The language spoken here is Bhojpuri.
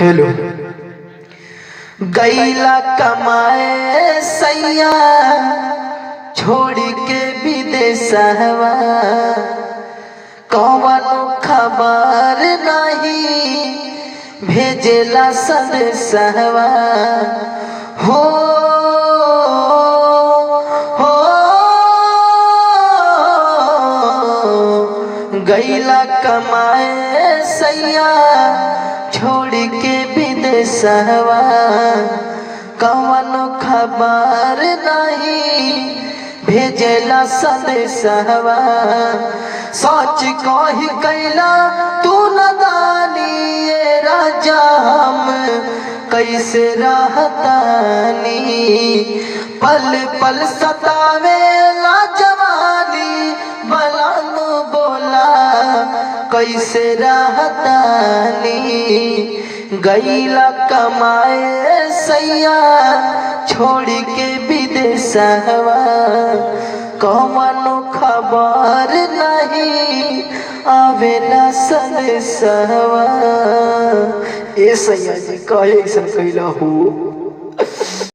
हेलो गैला कमाए सैया छोड़ के विदेशवा, कौनो खबर नहीं भेजेला संदेशवा। हो गैला कमाए सैया छोड़ के विदेशवा, कौनो खबर नहीं भेजेला संदेशवा। सच कही कैला तू नदानी ये राजा, हम कैसे रहतानी, पल पल सतावेला जवानी, बलान बोला कैसे रहतानी। गैला कमाए सैया छोड़ के विदेशवा, कौनो खबर नहीं आवेला संदेशवा। ए सैया जी कहे ऐसा कैला हो।